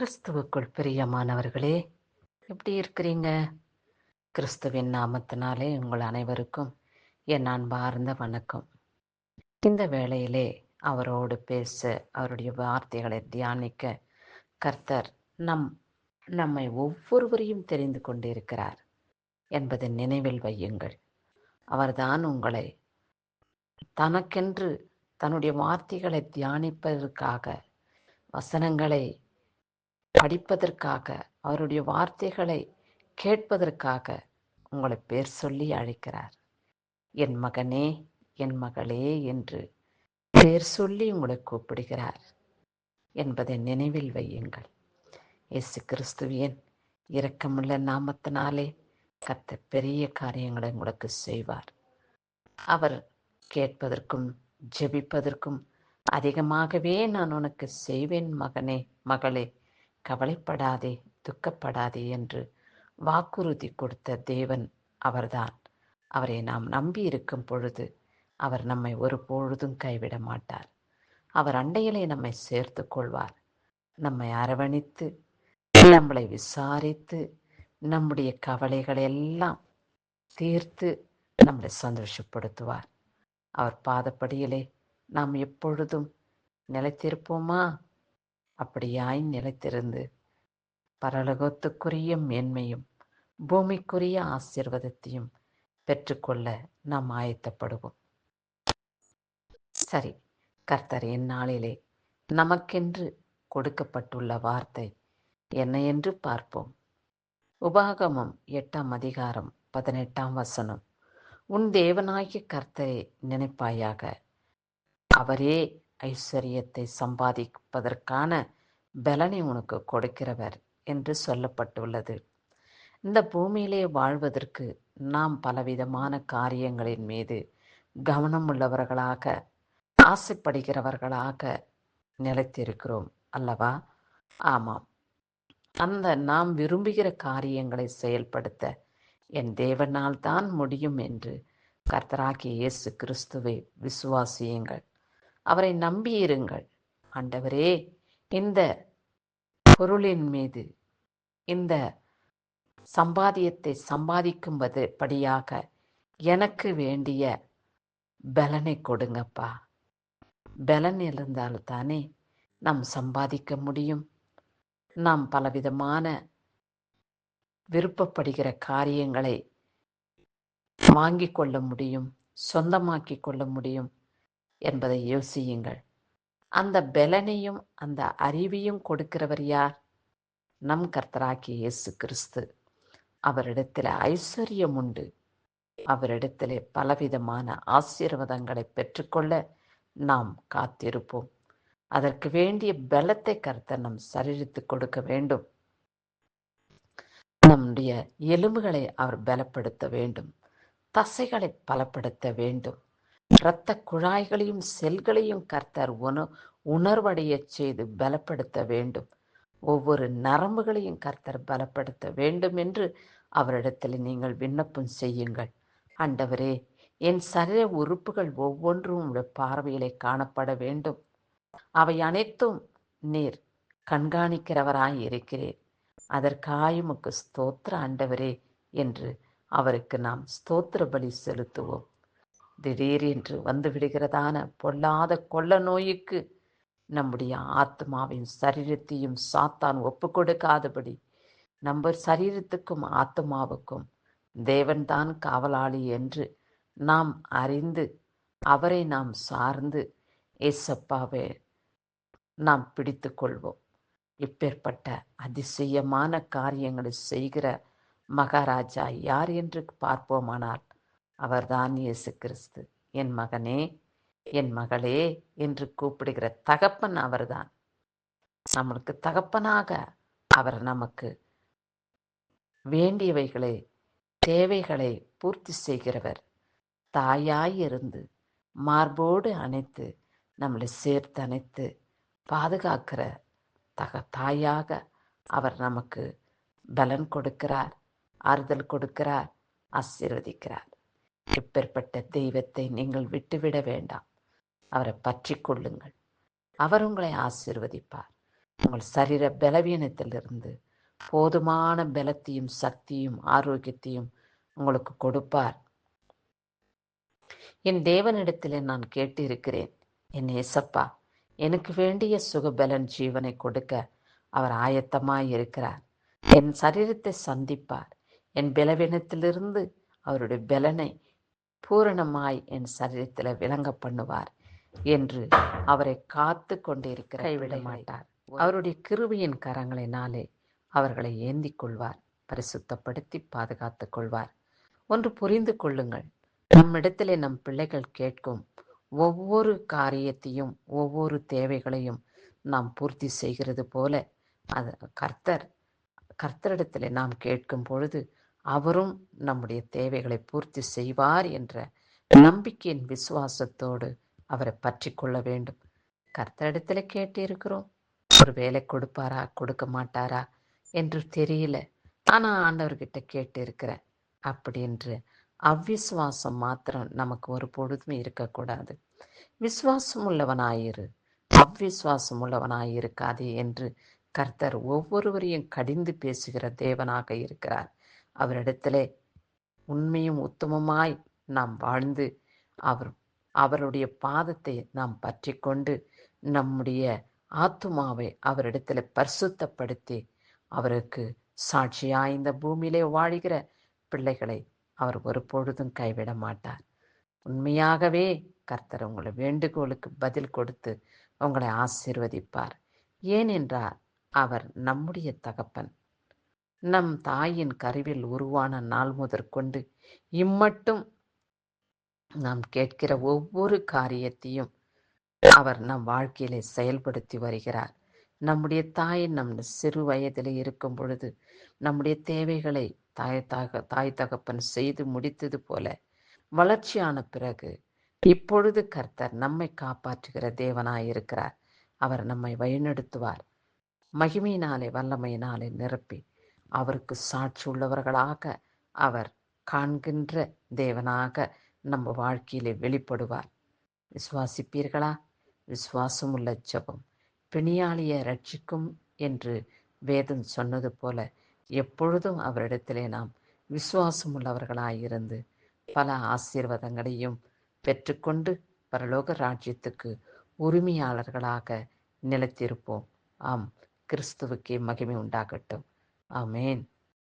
கிறிஸ்துவுக்குள் பிரியமானவர்களே, எப்படி இருக்கிறீங்க? கிறிஸ்துவின் நாமத்தினாலே உங்கள் அனைவருக்கும் என் அன்பார்ந்த வணக்கம். இந்த வேளையிலே அவரோடு பேச, அவருடைய வார்த்தைகளை தியானிக்க கர்த்தர் நம்மை ஒவ்வொருவரையும் தெரிந்து கொண்டிருக்கிறார் என்பதை நினைவில் வையுங்கள். அவர்தான் உங்களை தனக்கென்று தன்னுடைய வார்த்தைகளை தியானிப்பதற்காக, வசனங்களை படிப்பதற்காக, அவருடைய வார்த்தைகளை கேட்பதற்காக உங்களை பேர் சொல்லி அழைக்கிறார். என் மகனே, என் மகளே என்று பேர் சொல்லி உங்களை கூப்பிடுகிறார் என்பதை நினைவில் வையுங்கள். இயேசு கிறிஸ்துவின் இரக்கமுள்ள நாமத்தினாலே கர்த்தர் பெரிய காரியங்களை உங்களுக்கு செய்வார். அவர் கேட்பதற்கும் ஜெபிப்பதற்கும் அதிகமாகவே நான் உனக்கு செய்வேன் மகனே, மகளே, கவலைப்படாதே, துக்கப்படாதே என்று வாக்குறுதி கொடுத்த தேவன் அவர்தான். அவரை நாம் நம்பி இருக்கும் பொழுது அவர் நம்மை ஒரு பொழுதும் கைவிட மாட்டார். அவர் அண்டையிலே நம்மை சேர்த்து கொள்வார். நம்மை அரவணைத்து, நம்மளை விசாரித்து, நம்முடைய கவலைகளை எல்லாம் தீர்த்து நம்மளை சந்தோஷப்படுத்துவார். அவர் பாதப்படியிலே நாம் எப்பொழுதும் நிலைத்திருப்போமா? அப்படியாய் நிலைத்திருந்து பரலோகத்துக்குரிய மேன்மையும் பூமிக்குரிய ஆசீர்வாதத்தையும் பெற்றுக்கொள்ள நாம் ஆயத்தப்படுவோம். சரி, கர்த்தர் இந்நாளிலே நமக்கென்று கொடுக்கப்பட்டுள்ள வார்த்தை என்ன என்று பார்ப்போம். உபாகமம் 8ஆம் அதிகாரம் 18ஆம் வசனம். உன் தேவனாகிய கர்த்தரை நினைப்பாயாக, அவரே ஐஸ்வர்யத்தை சம்பாதிப்பதற்கான பலனை உனக்கு கொடுக்கிறவர் என்று சொல்லப்பட்டுள்ளது. இந்த பூமியிலே வாழ்வதற்கு நாம் பலவிதமான காரியங்களின் மீது கவனம் உள்ளவர்களாக, ஆசைப்படுகிறவர்களாக நிலைத்திருக்கிறோம் அல்லவா? ஆமாம். அந்த நாம் விரும்புகிற காரியங்களை செயல்படுத்த என் தேவனால் தான் முடியும் என்று கர்த்தராகிய இயேசு கிறிஸ்துவை விசுவாசியுங்கள். அவரை நம்பியிருங்கள். ஆண்டவரே, இந்த பொருளின் மீது, இந்த சம்பாதியத்தை சம்பாதிக்கும்படியாக எனக்கு வேண்டிய பலனை கொடுங்கப்பா. பலன் இருந்தால்தானே நாம் சம்பாதிக்க முடியும். நாம் பலவிதமான விருப்பப்படுகிற காரியங்களை வாங்கிக் கொள்ள முடியும், சொந்தமாக்கிக் கொள்ள முடியும் என்பதை யோசியுங்கள். அந்த பலனையும் அந்த அறிவையும் கொடுக்கிறவர் யார்? நம் கர்த்தராகிய இயேசு கிறிஸ்து. அவரிடத்தில் ஐஸ்வர்யம் உண்டு. அவரிடத்திலே பலவிதமான ஆசீர்வாதங்களை பெற்றுக்கொள்ள நாம் காத்திருப்போம். அதற்கு வேண்டிய பலத்தை கர்த்தர் நம் சரீரத்துக்கு கொடுக்க வேண்டும். நம்முடைய எலும்புகளை அவர் பலப்படுத்த வேண்டும். தசைகளை பலப்படுத்த வேண்டும். இரத்த குழாய்களையும் செல்களையும் கர்த்தர் உணர்வடைய செய்து பலப்படுத்த வேண்டும். ஒவ்வொரு நரம்புகளையும் கர்த்தர் பலப்படுத்த வேண்டும் என்று அவரிடத்தில் நீங்கள் விண்ணப்பம் செய்யுங்கள். ஆண்டவரே, என் சரீர உறுப்புகள் ஒவ்வொன்றும் உடைய பார்வையிலே காணப்பட வேண்டும். அவை அனைத்தும் நீர் கண்காணிக்கிறவராய் இருக்கிறேன். அதற்காய் உமக்கு ஸ்தோத்திர ஆண்டவரே என்று அவருக்கு நாம் ஸ்தோத்திர பலி செலுத்துவோம். திடீரென்று வந்துவிடுகிறதான பொல்லாத கொள்ள நோய்க்கு நம்முடைய ஆத்மாவின் சரீரத்தையும் சாத்தான் ஒப்பு கொடுக்காதபடி நம்ம சரீரத்துக்கும் ஆத்மாவுக்கும் தேவன்தான் காவலாளி என்று நாம் அறிந்து அவரை நாம் சார்ந்து ஏசப்பாவை நாம் பிடித்து கொள்வோம். இப்பேற்பட்ட அதிசயமான காரியங்களை செய்கிற மகாராஜா யார் என்று பார்ப்போமானால் அவர்தான் இயேசு கிறிஸ்து. என் மகனே, என் மகளே என்று கூப்பிடுகிற தகப்பன் அவர்தான். நம்மளுக்கு தகப்பனாக அவர் நமக்கு வேண்டியவைகளை, தேவைகளை பூர்த்தி செய்கிறவர். தாயாயிருந்து மார்போடு அணைத்து நம்மளை சேர்த்து அணைத்து பாதுகாக்கிற தாயாக அவர் நமக்கு பலன் கொடுக்கிறார், ஆறுதல் கொடுக்கிறார், ஆசீர்வதிக்கிறார். இப்பேற்பட்ட தெய்வத்தை நீங்கள் விட்டுவிட வேண்டாம். அவரை பற்றி கொள்ளுங்கள். அவர் உங்களை ஆசீர்வதிப்பார். உங்கள் சரீர பலவீனத்திலிருந்து போதுமான பலத்தையும் சக்தியும் ஆரோக்கியத்தையும் உங்களுக்கு கொடுப்பார். என் தேவனிடத்திலே நான் கேட்டு இருக்கிறேன், என் ஏசப்பா எனக்கு வேண்டிய சுகபலன் ஜீவனை கொடுக்க அவர் ஆயத்தமாய் இருக்கிறார். என் சரீரத்தை சந்திப்பார். என் பலவீனத்திலிருந்து அவருடைய பலனை பூரணமாய் என் சரீரத்தில் விளங்க பண்ணுவார் என்று அவரை காத்து கொண்டிருக்கிற கைவிட மாட்டார். அவருடைய கிருபையின் கரங்களினாலே அவர்களை ஏந்திக் கொள்வார், பரிசுத்தப்படுத்தி பாதுகாத்துக் கொள்வார். ஒன்று புரிந்து கொள்ளுங்கள், நம்மிடத்திலே நம் பிள்ளைகள் கேட்கும் ஒவ்வொரு காரியத்தையும் ஒவ்வொரு தேவைகளையும் நாம் பூர்த்தி செய்கிறது போல அது கர்த்தரிடத்திலே நாம் கேட்கும் பொழுது அவரும் நம்முடைய தேவைகளை பூர்த்தி செய்வார் என்ற நம்பிக்கையின் விசுவாசத்தோடு அவரை பற்றி கொள்ள வேண்டும். கர்த்தரிடத்தில் கேட்டிருக்கிறோம், ஒரு வேலை கொடுப்பாரா கொடுக்க மாட்டாரா என்று தெரியல, ஆனால் ஆண்டவர்கிட்ட கேட்டு இருக்கிறேன் அப்படி என்று அவ்விசுவாசம் மாத்திரம் நமக்கு ஒரு பொழுதுமே இருக்கக்கூடாது. விசுவாசம் உள்ளவனாயிரு, அவ்விசுவாசம் உள்ளவனாயிருக்காதே என்று கர்த்தர் ஒவ்வொருவரையும் கடிந்து பேசுகிற தேவனாக இருக்கிறார். அவரிடத்திலே உண்மையும் உத்தமமாய் நாம் வாழ்ந்து அவருடைய பாதத்தை நாம் பற்றி கொண்டு நம்முடைய ஆத்துமாவை அவரிடத்தில் பரிசுத்தப்படுத்தி அவருக்கு சாட்சியாய் இந்த பூமியிலே வாழ்கிற பிள்ளைகளை அவர் ஒரு பொழுதும் கைவிட மாட்டார். உண்மையாகவே கர்த்தர் உங்களை வேண்டுகோளுக்கு பதில் கொடுத்து உங்களை ஆசீர்வதிப்பார். ஏனென்றால் அவர் நம்முடைய தகப்பன். நம் தாயின் கருவில் உருவான நாள் முதற்கொண்டு இம்மட்டும் நாம் கேட்கிற ஒவ்வொரு காரியத்தையும் அவர் நம் வாழ்க்கையிலே செயல்படுத்தி வருகிறார். நம்முடைய தாய் நம் சிறு வயதில் இருக்கும் பொழுது நம்முடைய தேவைகளை தாய் தகப்பன் செய்து முடித்தது போல வளர்ச்சியான பிறகு இப்பொழுது கர்த்தர் நம்மை காப்பாற்றுகிற தேவனாயிருக்கிறார். அவர் நம்மை வழிநடத்துவார். மகிமையினாலே வல்லமையினாலே நிரப்பி அவருக்கு சாட்சி உள்ளவர்களாக அவர் காண்கின்ற தேவனாக நம்ம வாழ்க்கையிலே வெளிப்படுவார். விசுவாசிப்பீர்களா? விசுவாசம் உள்ள ஜெபம் பிணியாளியை ரட்சிக்கும் என்று வேதம் சொன்னது போல எப்பொழுதும் அவரிடத்திலே நாம் விசுவாசம் உள்ளவர்களாயிருந்து பல ஆசீர்வாதங்களையும் பெற்றுக்கொண்டு பரலோக ராஜ்யத்துக்கு உரிமையாளர்களாக நிலைத்திருப்போம். ஆம், கிறிஸ்துவுக்கே மகிமை உண்டாகட்டும். ஆமேன்.